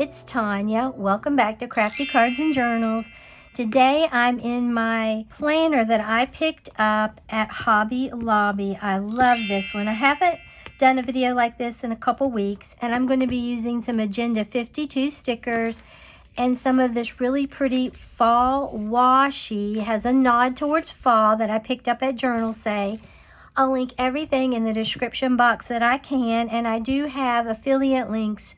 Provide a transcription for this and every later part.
it's Tanya. Welcome back to Crafty Cards and Journals. Today I'm in my planner that I picked up at Hobby Lobby. I love this one. I haven't done a video like this in a couple weeks, and I'm going to be using some Agenda 52 stickers and some of this really pretty fall washi. It has a nod towards fall that I picked up at Journal Say. I'll link everything in the description box that I can, and I do have affiliate links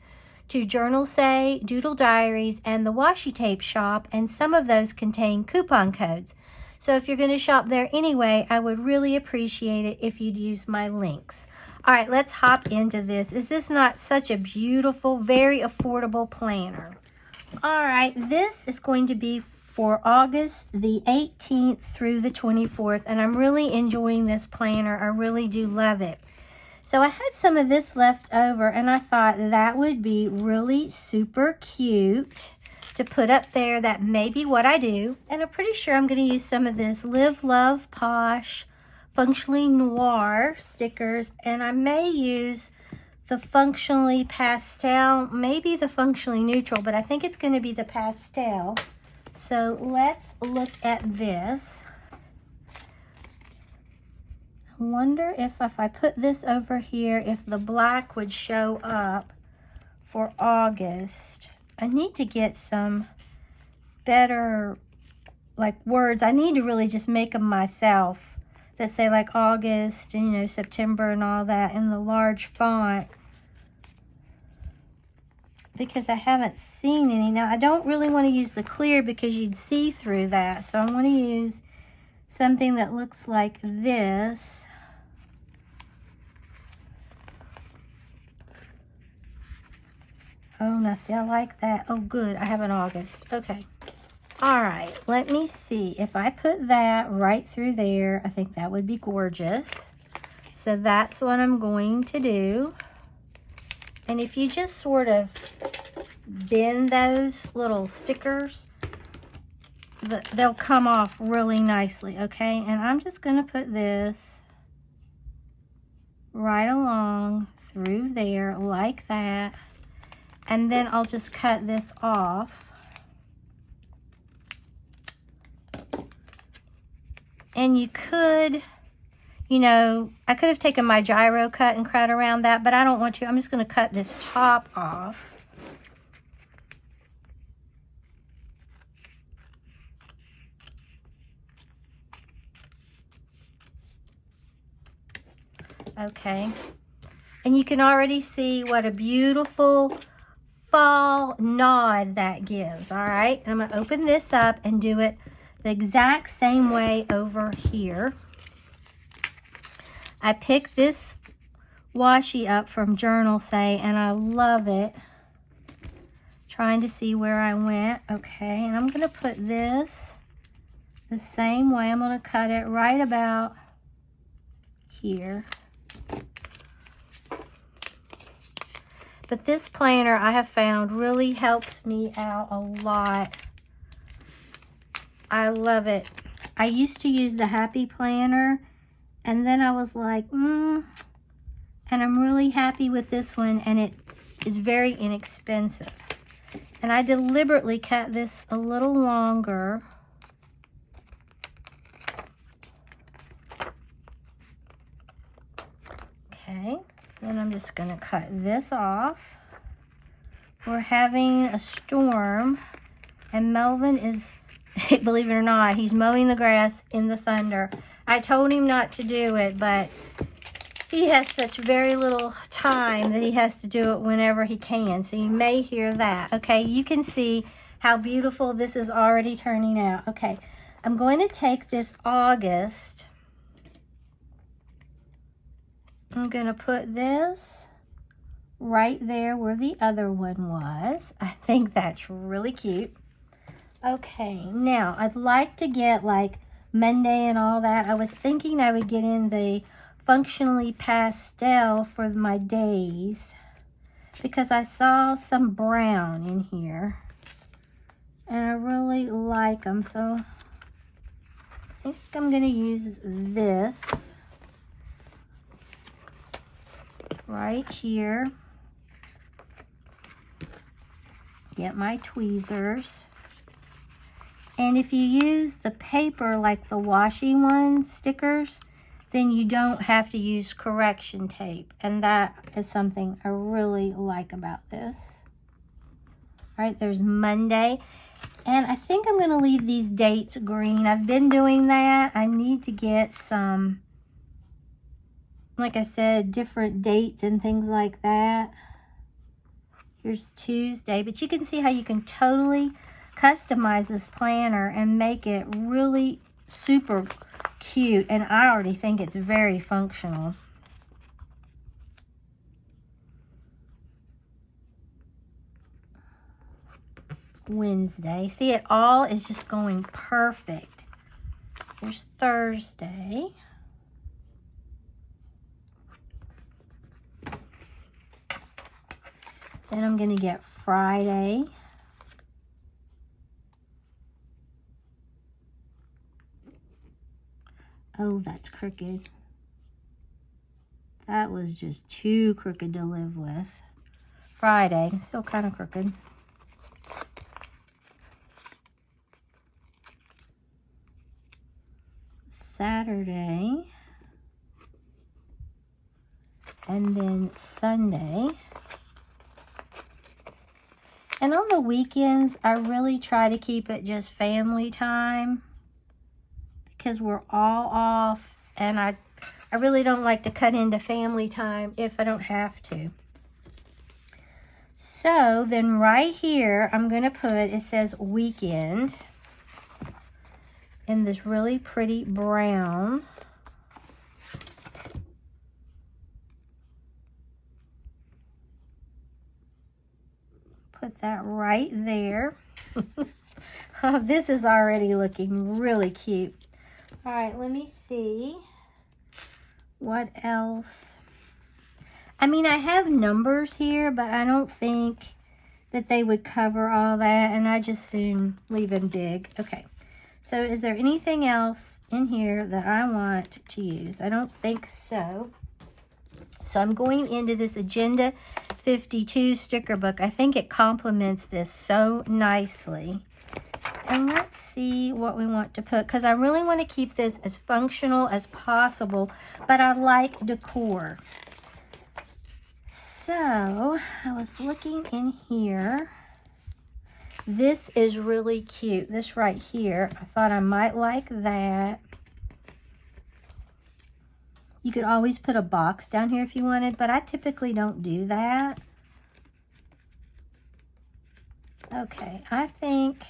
to Journal Say, Doodle Diaries, and the Washi Tape Shop, and some of those contain coupon codes. So if you're going to shop there anyway, I would really appreciate it if you'd use my links. All right, let's hop into this. Is this not such a beautiful, very affordable planner? All right, this is going to be for August the 18th through the 24th, and I'm really enjoying this planner. I really do love it. So I had some of this left over, and I thought that would be really super cute to put up there. That may be what I do. And I'm pretty sure I'm going to use some of this Live, Love, Posh, Functionally Noir stickers, and I may use the Functionally Pastel, maybe the Functionally Neutral, but I think it's going to be the Pastel. So let's look at this. I wonder if I put this over here, if the black would show up for August. I need to get some better, like, words. I need to really just make them myself that say, like, August and, you know, September and all that in the large font, because I haven't seen any. Now, I don't really want to use the clear because you'd see through that. So I want to use something that looks like this. Oh, now see, I like that. Oh, good. I have an August. Okay. All right. Let me see. If I put that right through there, I think that would be gorgeous. So that's what I'm going to do. And if you just sort of bend those little stickers, they'll come off really nicely, okay? And I'm just going to put this right along through there like that. And then I'll just cut this off. And you could, you know, I could have taken my gyro cut and cut around that, but I don't want to. I'm just going to cut this top off. Okay. And you can already see what a beautiful fall nod that gives. All right. I'm going to open this up and do it the exact same way over here. I picked this washi up from Journal Say, and I love it. Trying to see where I went. Okay, and I'm going to put this the same way. I'm going to cut it right about here. But this planner, I have found, really helps me out a lot. I love it. I used to use the Happy Planner, and then I was like, and I'm really happy with this one, and it is very inexpensive. And I deliberately cut this a little longer. Okay, then I'm just going to cut this off. We're having a storm, and Melvin is, believe it or not, he's mowing the grass in the thunder. I told him not to do it, but he has such very little time that he has to do it whenever he can. So you may hear that. Okay, you can see how beautiful this is already turning out. Okay, I'm going to take this August. I'm going to put this right there where the other one was. I think that's really cute. Okay, now I'd like to get like Monday and all that. I was thinking I would get in the Functionally Pastel for my days because I saw some brown in here and I really like them. So I think I'm going to use this right here. get my tweezers. And if you use the paper like the washi one stickers, then you don't have to use correction tape. And that is something I really like about this. All right, there's Monday. And I think I'm going to leave these dates green. I've been doing that. I need to get some, like I said, different dates and things like that. Here's Tuesday. But you can see how you can totally customize this planner and make it really super cute. And I already think it's very functional. Wednesday. See, it all is just going perfect. There's Thursday. Then I'm going to get Friday. Oh, that's crooked. That was just too crooked to live with. Friday, still kind of crooked. Saturday. And then Sunday. And on the weekends, I really try to keep it just family time because we're all off, and I really don't like to cut into family time if I don't have to. So then right here, I'm going to put, it says weekend in this really pretty brown. Put that right there. Oh, this is already looking really cute. All right, let me see. What else? I mean, I have numbers here, but I don't think that they would cover all that, and I just soon leave them big. Okay, so is there anything else in here that I want to use? I don't think so. So I'm going into this Agenda 52 sticker book. I think it complements this so nicely. And let's see what we want to put, because I really want to keep this as functional as possible, but I like decor. So I was looking in here. This is really cute. This right here, I thought I might like that. You could always put a box down here if you wanted, but I typically don't do that. Okay, I think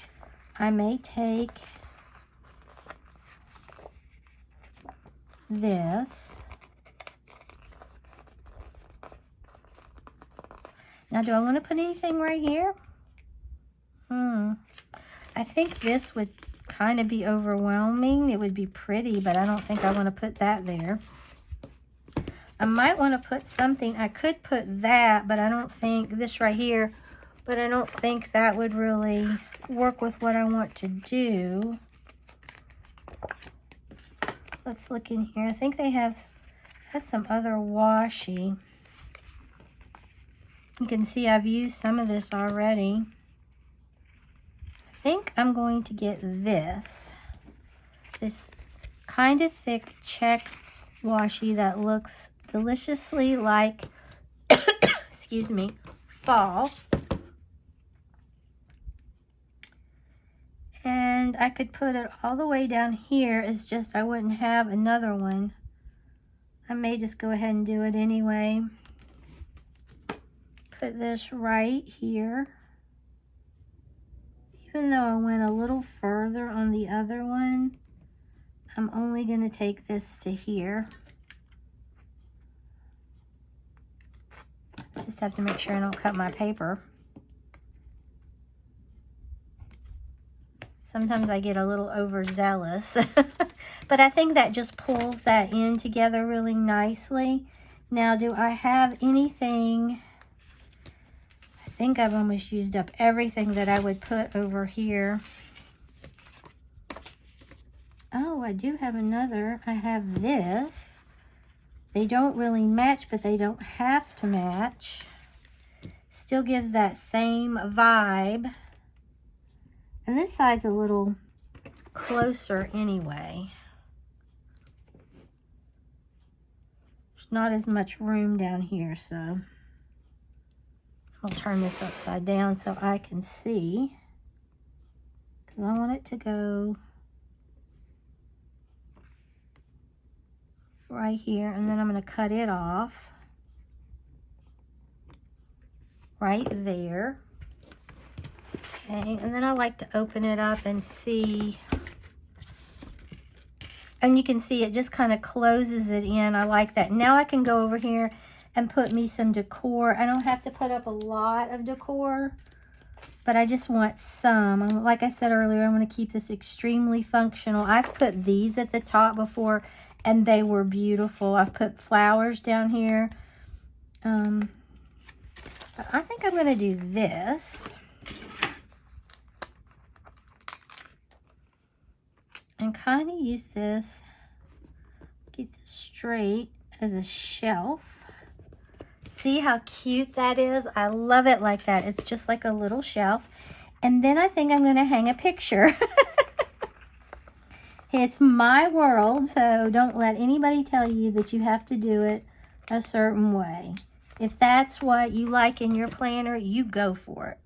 I may take this. Now, do I want to put anything right here? I think this would kind of be overwhelming. It would be pretty, but I don't think I want to put that there. I might want to put something. I could put that, but I don't think this right here, but I don't think that would really work with what I want to do. Let's look in here. I think they have some other washi. You can see I've used some of this already. I think I'm going to get this kind of thick check washi that looks deliciously like, excuse me, fall. And I could put it all the way down here. It's just I wouldn't have another one. I may just go ahead and do it anyway. Put this right here. Even though I went a little further on the other one, I'm only going to take this to here. Just have to make sure I don't cut my paper. Sometimes I get a little overzealous, but I think that just pulls that in together really nicely. Now, do I have anything? I think I've almost used up everything that I would put over here. Oh, I do have another. I have this. They don't really match, but they don't have to match. still gives that same vibe. And this side's a little closer anyway. There's not as much room down here, so I'll turn this upside down so I can see, because I want it to go right here, and then I'm going to cut it off right there. Okay, and then I like to open it up and see, and you can see it just kind of closes it in. I like that. Now I can go over here and put me some decor. I don't have to put up a lot of decor, but I just want some. Like I said earlier, I'm going to keep this extremely functional. I've put these at the top before, and they were beautiful. I've put flowers down here. But I think I'm going to do this. And kind of use this, get this straight as a shelf. See how cute that is? I love it like that. It's just like a little shelf. And then I think I'm going to hang a picture. It's my world, so don't let anybody tell you that you have to do it a certain way. If that's what you like in your planner, you go for it.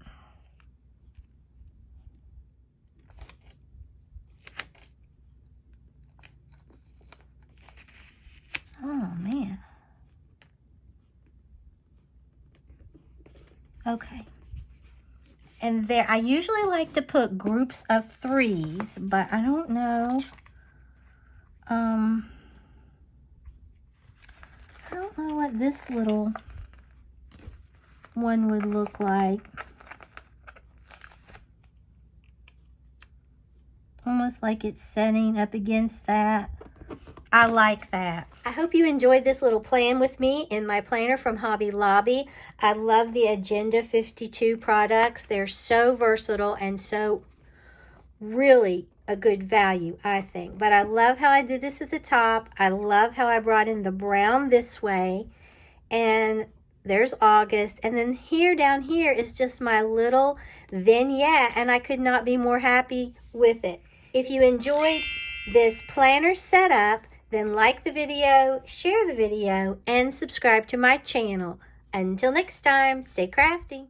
Oh, man. Okay. And there, I usually like to put groups of 3s, but I don't know. I don't know what this little one would look like. Almost like it's setting up against that. I like that. I hope you enjoyed this little plan with me in my planner from Hobby Lobby. I love the Agenda 52 products. They're so versatile and so really a good value, I think. But I love how I did this at the top. I love how I brought in the brown this way. And there's August. And then here down here is just my little vignette. And I could not be more happy with it. If you enjoyed this planner setup, then like the video, share the video, and subscribe to my channel. Until next time, stay crafty.